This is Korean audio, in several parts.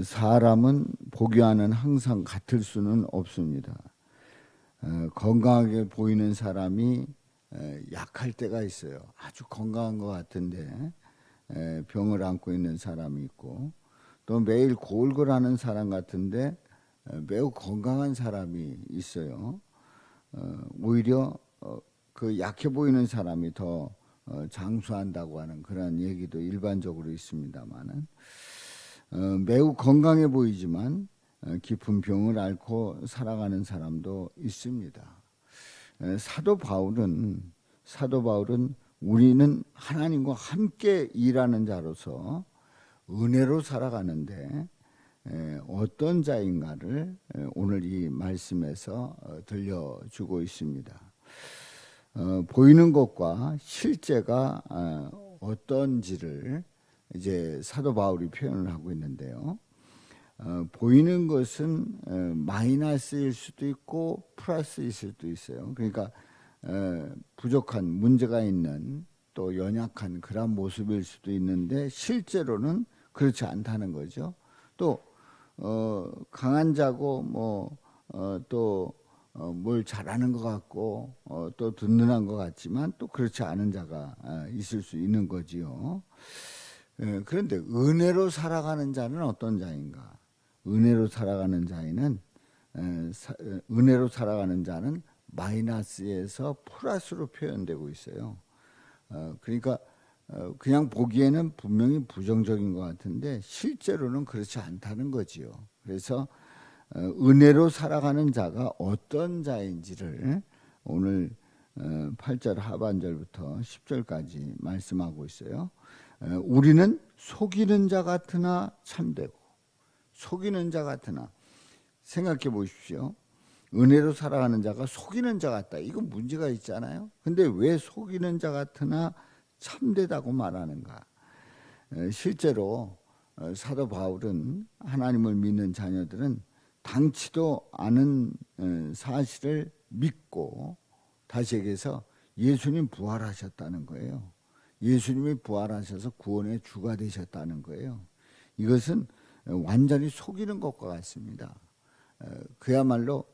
사람은 보기와는 항상 같을 수는 없습니다. 건강하게 보이는 사람이 약할 때가 있어요. 아주 건강한 것 같은데 병을 안고 있는 사람이 있고, 또 매일 골골하는 사람 같은데 매우 건강한 사람이 있어요. 오히려 그 약해 보이는 사람이 더 장수한다고 하는 그런 얘기도 일반적으로 있습니다만은, 매우 건강해 보이지만 깊은 병을 앓고 살아가는 사람도 있습니다. 사도 바울은 우리는 하나님과 함께 일하는 자로서 은혜로 살아가는데 어떤 자인가를 오늘 이 말씀에서 들려주고 있습니다. 보이는 것과 실제가 어떤지를 이제 사도 바울이 표현을 하고 있는데요. 보이는 것은 마이너스일 수도 있고 플러스일 수도 있어요. 그러니까 부족한, 문제가 있는, 또 연약한 그런 모습일 수도 있는데 실제로는 그렇지 않다는 거죠. 또 강한 자고 또 뭘 잘하는 것 같고 또 든든한 것 같지만 또 그렇지 않은 자가 있을 수 있는 거지요. 그런데 은혜로 살아가는 자는 어떤 자인가? 은혜로 살아가는 자는 마이너스에서 플러스로 표현되고 있어요. 그러니까 그냥 보기에는 분명히 부정적인 것 같은데 실제로는 그렇지 않다는 거지요. 그래서 은혜로 살아가는 자가 어떤 자인지를 오늘 8절 하반절부터 10절까지 말씀하고 있어요. 우리는 속이는 자 같으나 참되고, 속이는 자 같으나, 생각해 보십시오. 은혜로 살아가는 자가 속이는 자 같다. 이거 문제가 있잖아요. 근데 왜 속이는 자 같으나 참되다고 말하는가? 실제로 사도 바울은 하나님을 믿는 자녀들은 당치도 않은 사실을 믿고, 다시 얘기해서 예수님 부활하셨다는 거예요. 예수님이 부활하셔서 구원의 주가 되셨다는 거예요. 이것은 완전히 속이는 것과 같습니다. 그야말로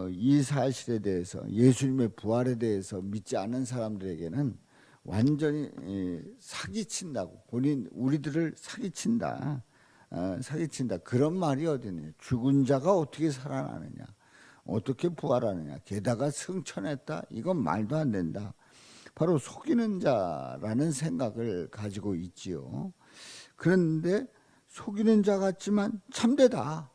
이 사실에 대해서, 예수님의 부활에 대해서 믿지 않는 사람들에게는 완전히 사기친다고, 우리들을 사기친다, 그런 말이 어디 있느냐. 죽은 자가 어떻게 살아나느냐, 어떻게 부활하느냐, 게다가 승천했다, 이건 말도 안 된다. 바로 속이는 자라는 생각을 가지고 있지요. 그런데 속이는 자 같지만 참되다,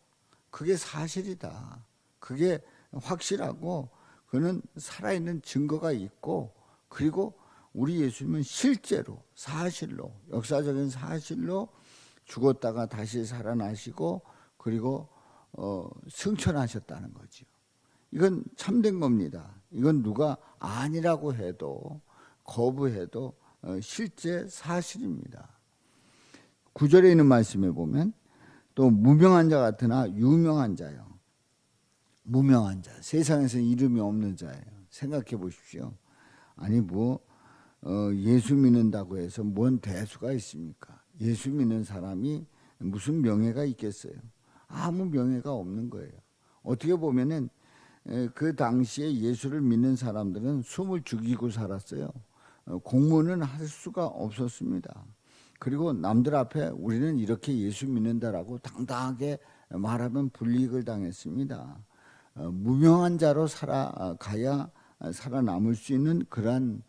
그게 사실이다, 그게 확실하고 그는 살아있는 증거가 있고, 그리고 우리 예수님은 실제로, 사실로, 역사적인 사실로 죽었다가 다시 살아나시고 그리고 승천하셨다는 거죠. 이건 참된 겁니다. 이건 누가 아니라고 해도, 거부해도 실제 사실입니다. 9절에 있는 말씀에 보면 또 무명한 자 같으나 유명한 자요. 무명한 자, 세상에서 이름이 없는 자예요. 생각해 보십시오. 아니 예수 믿는다고 해서 뭔 대수가 있습니까? 예수 믿는 사람이 무슨 명예가 있겠어요? 아무 명예가 없는 거예요. 어떻게 보면은 그 당시에 예수를 믿는 사람들은 숨을 죽이고 살았어요. 공문은 할 수가 없었습니다. 그리고 남들 앞에 우리는 이렇게 예수 믿는다라고 당당하게 말하면 불이익을 당했습니다. 무명한 자로 살아가야 살아남을 수 있는 그러한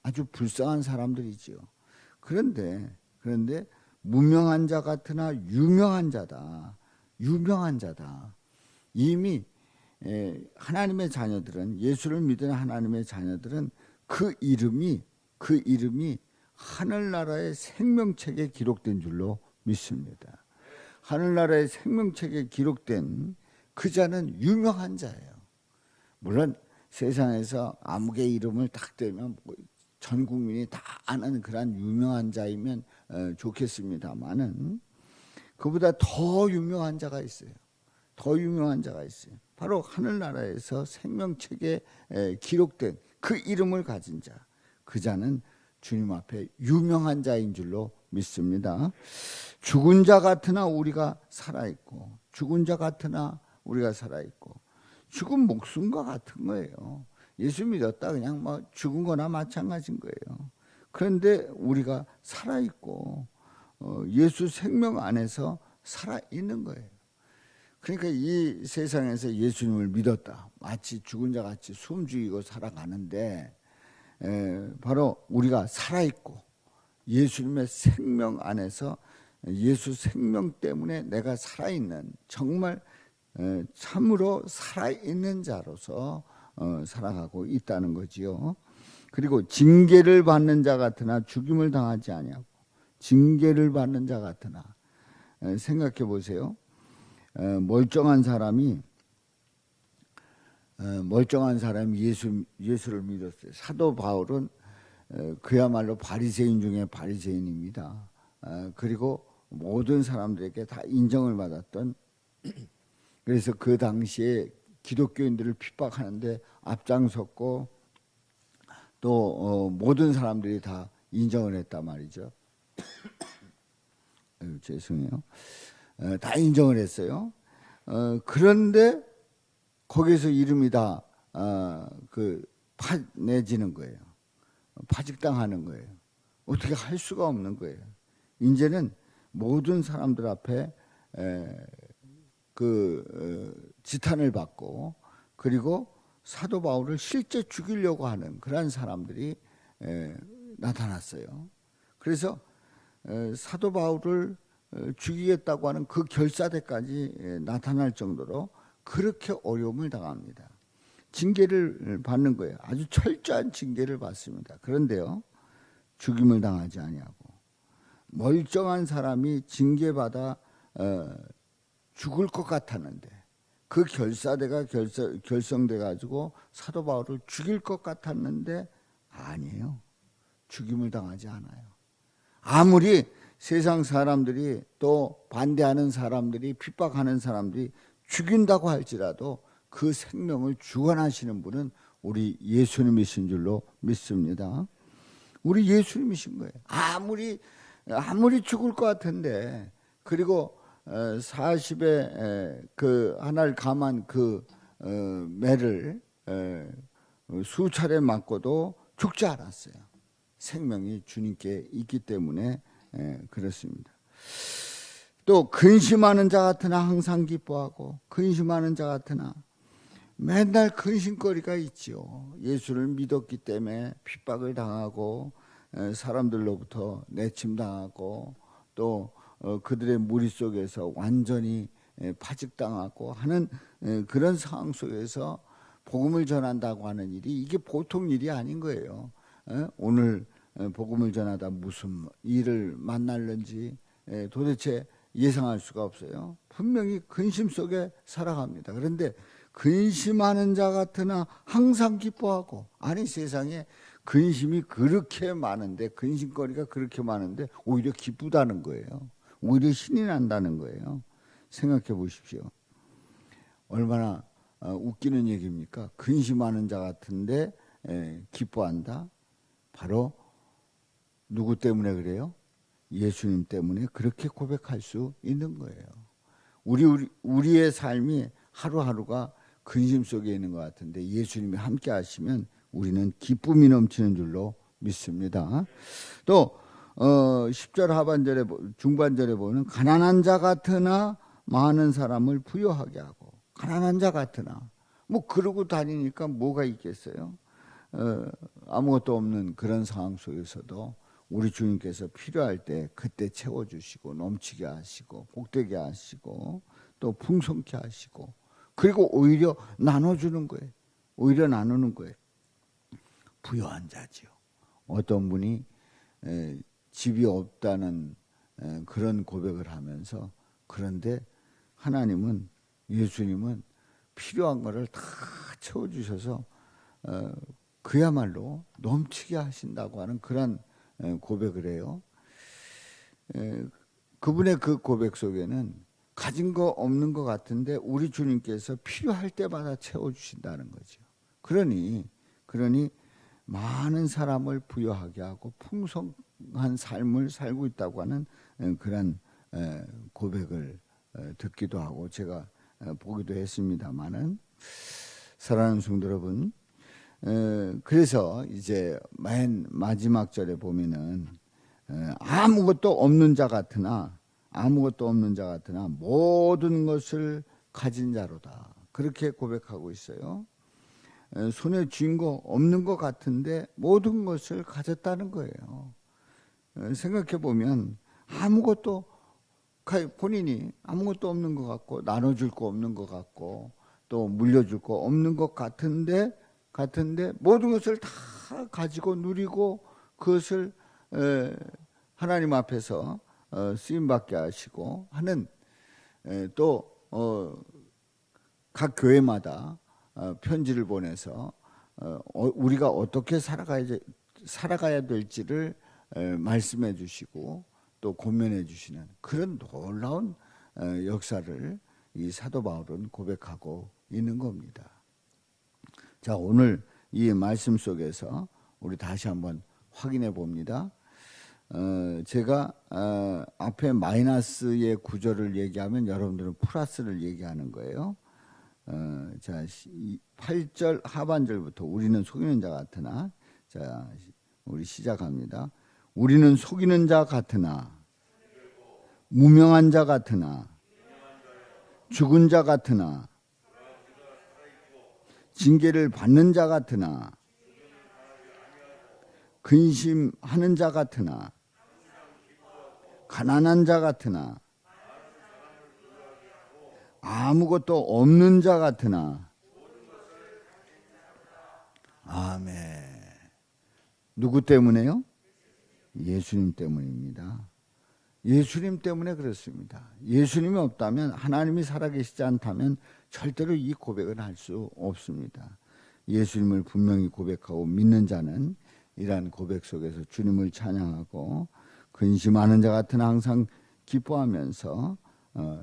아주 불쌍한 사람들이지요. 그런데 무명한 자 같으나 유명한 자다. 유명한 자다. 이미 하나님의 자녀들은, 예수를 믿는 하나님의 자녀들은 그 이름이 하늘나라의 생명책에 기록된 줄로 믿습니다. 하늘나라의 생명책에 기록된 그 자는 유명한 자예요. 물론 세상에서 아무개 이름을 딱 대면 전 국민이 다 아는 그런 유명한 자이면 좋겠습니다만은, 그보다 더 유명한 자가 있어요. 더 유명한 자가 있어요. 바로 하늘나라에서 생명책에 기록된 그 이름을 가진 자. 그 자는 주님 앞에 유명한 자인 줄로 믿습니다. 죽은 자 같으나 우리가 살아있고, 죽은 자 같으나 우리가 살아있고, 죽은 목숨과 같은 거예요. 예수 믿었다 그냥 뭐 죽은 거나 마찬가지인 거예요. 그런데 우리가 살아있고 예수 생명 안에서 살아있는 거예요. 그러니까 이 세상에서 예수님을 믿었다, 마치 죽은 자 같이 숨죽이고 살아가는데, 바로 우리가 살아있고 예수님의 생명 안에서, 예수 생명 때문에 내가 살아있는, 정말 참으로 살아있는 자로서 살아가고 있다는 거지요. 그리고 징계를 받는 자 같으나 죽임을 당하지 아니하고, 징계를 받는 자 같으나, 생각해 보세요. 멀쩡한 사람이 예수를 믿었어요. 사도 바울은 그야말로 바리새인 중에 바리새인입니다. 그리고 모든 사람들에게 다 인정을 받았던, 그래서 그 당시에 기독교인들을 핍박하는데 앞장섰고, 또 모든 사람들이 다 인정을 했단 말이죠. 죄송해요. 다 인정을 했어요. 그런데 거기서 이름이 다 파내지는 거예요. 파직당하는 거예요. 어떻게 할 수가 없는 거예요. 이제는 모든 사람들 앞에 지탄을 받고, 그리고 사도 바울을 실제 죽이려고 하는 그런 사람들이 나타났어요. 그래서 사도 바울을 죽이겠다고 하는 그 결사대까지 나타날 정도로 그렇게 어려움을 당합니다. 징계를 받는 거예요. 아주 철저한 징계를 받습니다. 그런데요, 죽임을 당하지 아니하고, 멀쩡한 사람이 징계받아 죽을 것 같았는데, 그 결사대가 결성돼 가지고 사도 바울을 죽일 것 같았는데 아니에요. 죽임을 당하지 않아요. 아무리 세상 사람들이, 또 반대하는 사람들이, 핍박하는 사람들이 죽인다고 할지라도 그 생명을 주관하시는 분은 우리 예수님이신 줄로 믿습니다. 우리 예수님이신 거예요. 아무리 죽을 것 같은데, 그리고 40에 그 하나를 감한 그 매를 수차례 맞고도 죽지 않았어요. 생명이 주님께 있기 때문에 그렇습니다. 또 근심하는 자 같으나 항상 기뻐하고, 근심하는 자 같으나 맨날 근심거리가 있지요. 예수를 믿었기 때문에 핍박을 당하고, 사람들로부터 내침당하고, 또 그들의 무리 속에서 완전히 파직당하고 하는 그런 상황 속에서 복음을 전한다고 하는 일이, 이게 보통 일이 아닌 거예요. 오늘 복음을 전하다 무슨 일을 만날는지 도대체 예상할 수가 없어요. 분명히 근심 속에 살아갑니다. 그런데 근심하는 자 같으나 항상 기뻐하고, 아니 세상에 근심이 그렇게 많은데, 근심거리가 그렇게 많은데 오히려 기쁘다는 거예요. 오히려 신이 난다는 거예요. 생각해 보십시오. 얼마나 웃기는 얘기입니까? 근심하는 자 같은데 기뻐한다. 바로 누구 때문에 그래요? 예수님 때문에 그렇게 고백할 수 있는 거예요. 우리의 삶이 하루하루가 근심 속에 있는 것 같은데, 예수님이 함께 하시면 우리는 기쁨이 넘치는 줄로 믿습니다. 또 10절 하반절에, 중반절에 보면 가난한 자 같으나 많은 사람을 부유하게 하고, 가난한 자 같으나, 뭐 그러고 다니니까 뭐가 있겠어요? 아무것도 없는 그런 상황 속에서도 우리 주님께서 필요할 때 그때 채워주시고, 넘치게 하시고, 복되게 하시고, 또 풍성케 하시고, 그리고 오히려 나눠주는 거예요. 오히려 나누는 거예요. 부유한 자지요. 어떤 분이 집이 없다는 그런 고백을 하면서, 그런데 하나님은, 예수님은 필요한 거를 다 채워주셔서 그야말로 넘치게 하신다고 하는 그런 고백을 해요. 그분의 그 고백 속에는 가진 거 없는 것 같은데 우리 주님께서 필요할 때마다 채워주신다는 거죠. 그러니 많은 사람을 부유하게 하고 풍성한 삶을 살고 있다고 하는 그런 고백을 듣기도 하고 제가 보기도 했습니다마는, 사랑하는 성도 여러분, 그래서 이제 맨 마지막 절에 보면은 아무것도 없는 자 같으나 모든 것을 가진 자로다, 그렇게 고백하고 있어요. 손에 쥔 거 없는 것 같은데 모든 것을 가졌다는 거예요. 생각해 보면 본인이 아무것도 없는 것 같고, 나눠줄 거 없는 것 같고, 또 물려줄 거 없는 것 같은데 모든 것을 다 가지고 누리고 그것을 하나님 앞에서 쓰임받게 하시고 하는, 또 각 교회마다 편지를 보내서 우리가 어떻게 살아가야 될지를 말씀해 주시고 또 권면해 주시는 그런 놀라운 역사를 이 사도 바울은 고백하고 있는 겁니다. 자, 오늘 이 말씀 속에서 우리 다시 한번 확인해 봅니다. 제가 앞에 마이너스의 구절을 얘기하면 여러분들은 플러스를 얘기하는 거예요. 자, 8절 하반절부터 우리는 속이는 자 같으나, 자, 우리 시작합니다. 우리는 속이는 자 같으나, 무명한 자 같으나, 죽은 자 같으나, 징계를 받는 자 같으나, 근심하는 자 같으나, 가난한 자 같으나, 아무것도 없는 자 같으나. 아멘. 누구 때문에요? 예수님 때문입니다. 예수님 때문에 그렇습니다. 예수님이 없다면, 하나님이 살아계시지 않다면 절대로 이 고백을 할 수 없습니다. 예수님을 분명히 고백하고 믿는 자는 이러한 고백 속에서 주님을 찬양하고 근심하는 자 같은 항상 기뻐하면서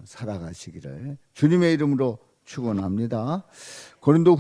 살아가시기를 주님의 이름으로 축원합니다. 고린도